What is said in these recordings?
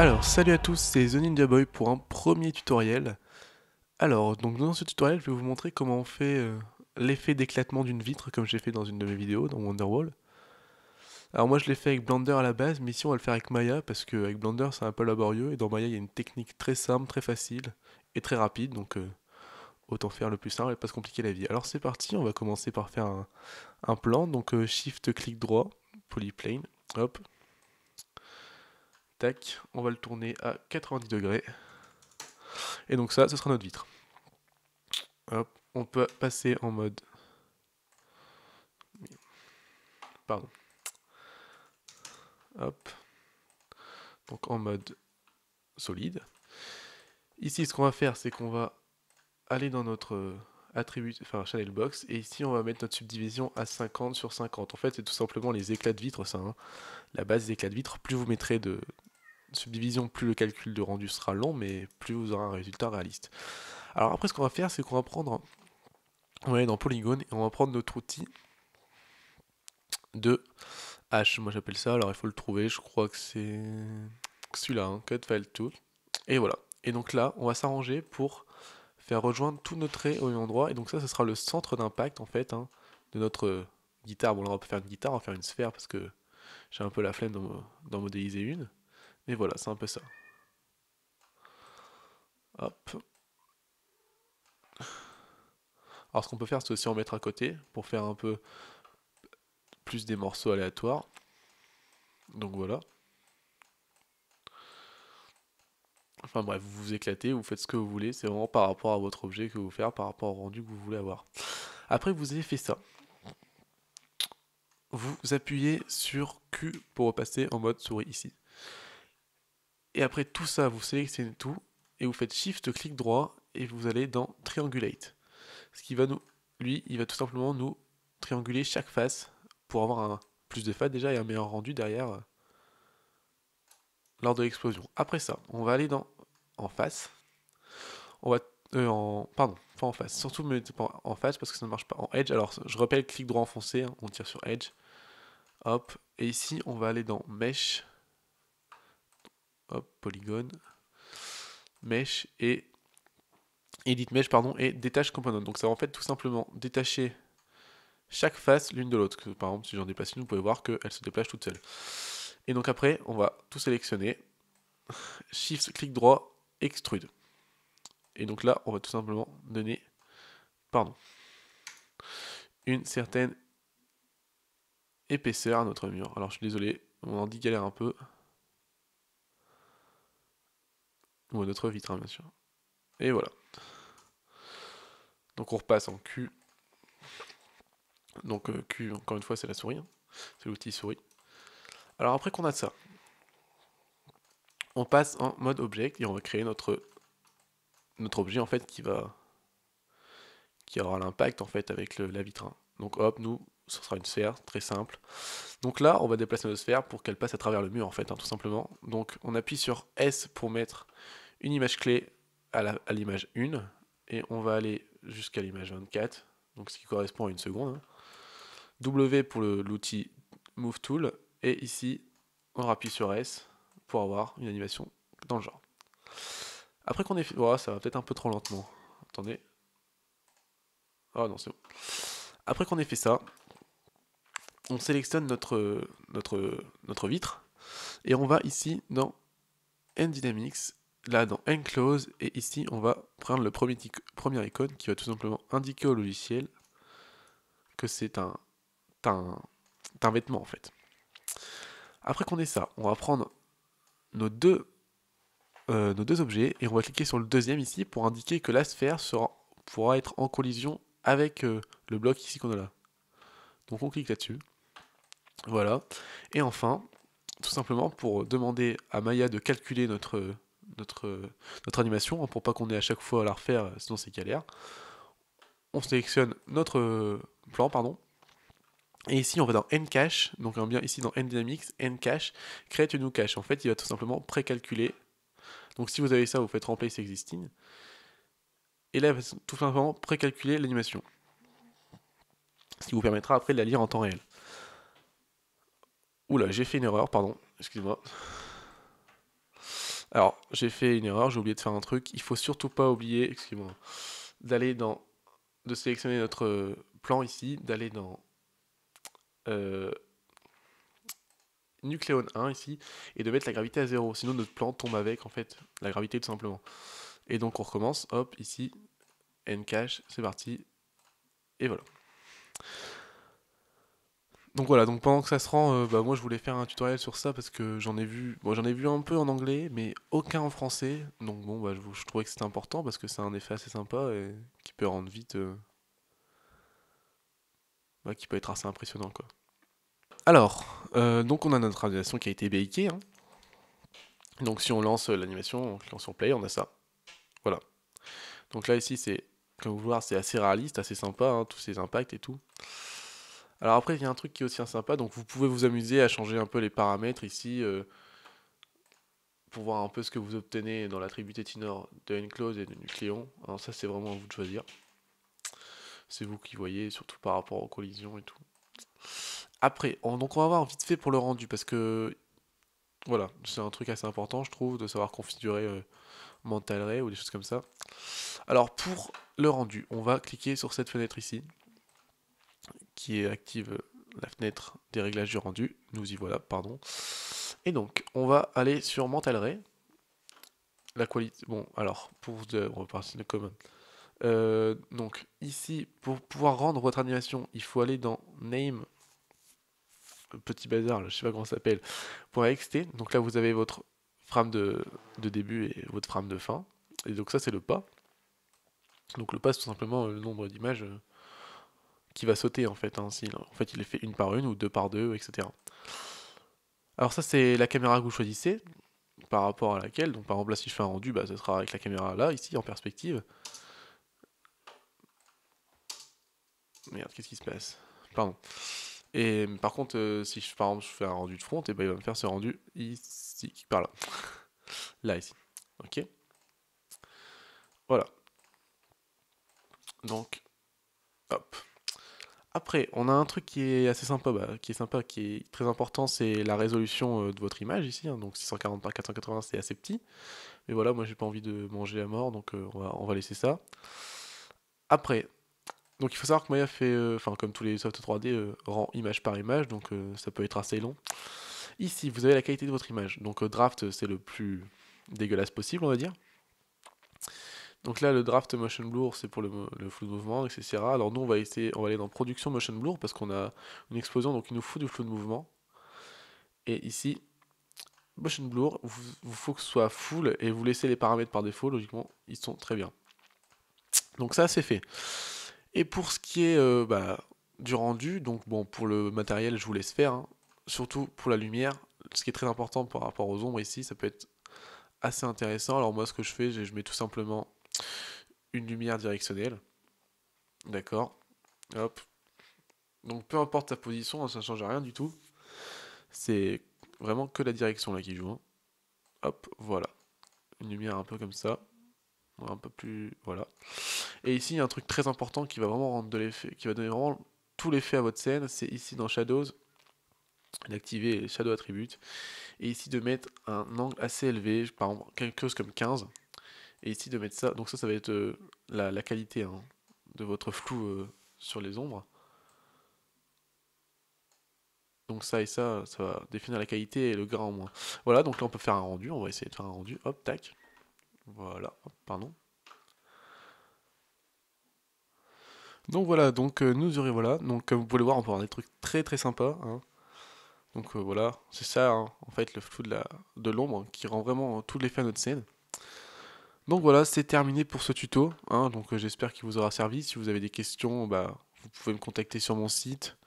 Alors, salut à tous, c'est The Ninja Boy pour un premier tutoriel. Alors, donc dans ce tutoriel, je vais vous montrer comment on fait l'effet d'éclatement d'une vitre, comme j'ai fait dans une de mes vidéos, dans Wonderwall. Alors moi, je l'ai fait avec Blender à la base, mais ici on va le faire avec Maya, parce qu'avec Blender, c'est un peu laborieux, et dans Maya, il y a une technique très simple, très facile, et très rapide, donc autant faire le plus simple et pas se compliquer la vie. Alors c'est parti, on va commencer par faire un plan, donc Shift, clic droit, Polyplane, hop, tac, on va le tourner à 90 degrés. Et donc ça, ce sera notre vitre. Hop, on peut passer en mode... Pardon. Hop. Donc en mode solide. Ici, ce qu'on va faire, c'est qu'on va aller dans notre attribut, enfin channel box, et ici, on va mettre notre subdivision à 50 sur 50. En fait, c'est tout simplement les éclats de vitre, ça. Hein. La base des éclats de vitre, plus vous mettrez de subdivision, plus le calcul de rendu sera long, mais plus vous aurez un résultat réaliste. Alors après, ce qu'on va faire, c'est qu'on va prendre... On va aller dans Polygon, et on va prendre notre outil de H, moi j'appelle ça, alors il faut le trouver, je crois que c'est celui-là, hein, Cut File Tool. Et voilà. Et donc là, on va s'arranger pour faire rejoindre tous nos traits au même endroit. Et donc ça, ce sera le centre d'impact en fait hein, de notre guitare. Bon là, on va pas faire une guitare, on va faire une sphère parce que j'ai un peu la flemme d'en modéliser une. Mais voilà, c'est un peu ça. Hop. Alors ce qu'on peut faire, c'est aussi en mettre à côté pour faire un peu plus des morceaux aléatoires. Donc voilà. Enfin bref, vous vous éclatez, vous faites ce que vous voulez, c'est vraiment par rapport à votre objet que vous faites, par rapport au rendu que vous voulez avoir. Après que vous ayez fait ça, vous appuyez sur Q pour repasser en mode souris ici. Et après tout ça, vous sélectionnez tout, et vous faites Shift, clic droit, et vous allez dans Triangulate. Ce qui va nous, lui, il va tout simplement nous trianguler chaque face pour avoir un plus de faces déjà et un meilleur rendu derrière lors de l'explosion. Après ça, on va aller dans en face. On va pardon, pas en face. Surtout ne mettez pas en face parce que ça ne marche pas. En edge, alors je rappelle clic droit enfoncé, hein, on tire sur edge. Hop, et ici on va aller dans mesh. Hop, polygone. Mesh et edit mesh pardon et détache component. Donc ça va en fait tout simplement détacher chaque face l'une de l'autre. Par exemple, si j'en déplace une, vous pouvez voir qu'elle se déplace toute seule. Et donc après, on va tout sélectionner. Shift, clic droit, extrude. Et donc là, on va tout simplement donner, pardon, une certaine épaisseur à notre mur. Alors je suis désolé, mon ordi galère un peu. Ou à notre vitre, hein, bien sûr. Et voilà. Donc on repasse en Q. Donc Q, encore une fois, c'est la souris. Hein. C'est l'outil souris. Alors après qu'on a ça, on passe en mode object et on va créer notre objet en fait qui aura l'impact en fait avec la vitre. Hein. Donc hop, nous, ce sera une sphère, très simple. Donc là, on va déplacer notre sphère pour qu'elle passe à travers le mur en fait, hein, tout simplement. Donc on appuie sur S pour mettre une image clé à l'image 1 et on va aller jusqu'à l'image 24, donc ce qui correspond à une seconde. Hein. W pour l'outil Move Tool et ici on appuie sur S pour avoir une animation dans le genre. Après qu'on ait fait... Oh, ça va peut-être un peu trop lentement. Attendez. Oh non, c'est bon. Après qu'on ait fait ça, on sélectionne notre vitre et on va ici dans N-Dynamics, là dans Enclose, et ici on va prendre le premier icône qui va tout simplement indiquer au logiciel que c'est un vêtement en fait. Après qu'on ait ça, on va prendre nos deux objets et on va cliquer sur le deuxième ici pour indiquer que la sphère pourra être en collision avec le bloc ici qu'on a là. Donc on clique là-dessus. Voilà. Et enfin, tout simplement pour demander à Maya de calculer notre animation, hein, pour pas qu'on ait à chaque fois à la refaire, sinon c'est galère. On sélectionne notre plan, pardon. Et ici, on va dans Ncache, donc on vient ici dans Ndynamics, Ncache, create a new cache. En fait, il va tout simplement précalculer. Donc si vous avez ça, vous faites replace existing. Et là, il va tout simplement précalculer l'animation. Ce qui vous permettra après de la lire en temps réel. Oula, j'ai fait une erreur, pardon, excuse-moi. Alors, j'ai fait une erreur, j'ai oublié de faire un truc. Il faut surtout pas oublier, excusez-moi, d'aller dans, de sélectionner notre plan ici, d'aller dans euh, Nucléon 1 ici, et de mettre la gravité à 0. Sinon, notre plan tombe avec, en fait, la gravité tout simplement. Et donc, on recommence, hop, ici, Ncache, c'est parti, et voilà. Donc voilà, donc pendant que ça se rend, bah moi je voulais faire un tutoriel sur ça parce que j'en ai vu un peu en anglais, mais aucun en français. Donc bon, bah je trouvais que c'était important parce que c'est un effet assez sympa et qui peut rendre vite, bah, qui peut être assez impressionnant quoi. Alors, donc on a notre animation qui a été bakée, hein. Donc si on lance l'animation, on clique sur play, on a ça. Voilà. Donc là ici c'est, comme vous voyez, c'est assez réaliste, assez sympa, hein, tous ces impacts et tout. Alors après il y a un truc qui est aussi sympa, donc vous pouvez vous amuser à changer un peu les paramètres ici. Pour voir un peu ce que vous obtenez dans l'attribut Tetinor de Enclose et de Nucléon. Alors ça c'est vraiment à vous de choisir. C'est vous qui voyez, surtout par rapport aux collisions et tout. Après, donc on va voir vite fait pour le rendu, parce que voilà, c'est un truc assez important je trouve, de savoir configurer Mental Ray ou des choses comme ça. Alors pour le rendu, on va cliquer sur cette fenêtre ici, qui active la fenêtre des réglages du rendu. Nous y voilà, pardon. Et donc, on va aller sur Mental Ray. La qualité, bon, alors, on va passer de common. Donc ici, pour pouvoir rendre votre animation, il faut aller dans Name, petit bazar, là, je sais pas comment ça s'appelle, .xt. Donc là, vous avez votre frame de début et votre frame de fin. Et donc ça, c'est le pas. Donc le pas, c'est tout simplement le nombre d'images qui va sauter en fait. Hein, en fait, il est fait une par une ou deux par deux, etc. Alors ça, c'est la caméra que vous choisissez par rapport à laquelle. Donc par exemple, là, si je fais un rendu, bah, ce sera avec la caméra là, ici, en perspective. Merde, qu'est-ce qui se passe? Pardon. Et par contre, si par exemple je fais un rendu de front, et ben il va me faire ce rendu ici, par là. Là, ici. Ok. Voilà. Donc, hop. Après, on a un truc qui est assez sympa, qui est très important, c'est la résolution de votre image ici. Hein, donc 640 par 480, c'est assez petit. Mais voilà, moi j'ai pas envie de manger la mort, donc on va laisser ça. Après, donc il faut savoir que Maya fait, enfin comme tous les soft 3D, rend image par image, donc ça peut être assez long. Ici, vous avez la qualité de votre image. Donc draft, c'est le plus dégueulasse possible, on va dire. Donc là, le draft motion blur, c'est pour le flou de mouvement, etc. Alors nous, on va aller dans production motion blur parce qu'on a une explosion, donc il nous faut du flou de mouvement. Et ici, motion blur, vous faut que ce soit full et vous laissez les paramètres par défaut, logiquement, ils sont très bien. Donc ça, c'est fait. Et pour ce qui est du rendu, donc bon, pour le matériel, je vous laisse faire, hein. Surtout pour la lumière, ce qui est très important par rapport aux ombres ici, ça peut être assez intéressant. Alors moi, ce que je fais, je mets tout simplement une lumière directionnelle. D'accord. Hop. Donc peu importe ta position, hein, ça ne change rien du tout. C'est vraiment que la direction là qui joue. Hein. Hop, voilà. Une lumière un peu comme ça. Un peu plus. Voilà. Et ici, il y a un truc très important qui va vraiment rendre de l'effet, qui va donner vraiment tout l'effet à votre scène. C'est ici dans Shadows, d'activer les Shadow Attributes. Et ici de mettre un angle assez élevé, par exemple quelque chose comme 15. Et ici de mettre ça. Donc ça va être la qualité hein, de votre flou sur les ombres. Donc ça et ça va définir la qualité et le grain en moins. Voilà, donc là on peut faire un rendu, on va essayer de faire un rendu, hop, tac. Voilà, hop, pardon. Donc voilà, donc nous aurions voilà, donc comme vous pouvez le voir, on peut avoir des trucs très très sympas. Hein. Donc voilà, c'est ça hein, en fait le flou de l'ombre qui rend vraiment tout l'effet à notre scène. Donc voilà, c'est terminé pour ce tuto. Hein, donc j'espère qu'il vous aura servi. Si vous avez des questions, bah, vous pouvez me contacter sur mon site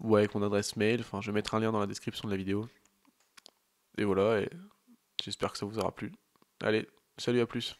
ou avec mon adresse mail. Enfin, je vais mettre un lien dans la description de la vidéo. Et voilà, et j'espère que ça vous aura plu. Allez, salut, à plus.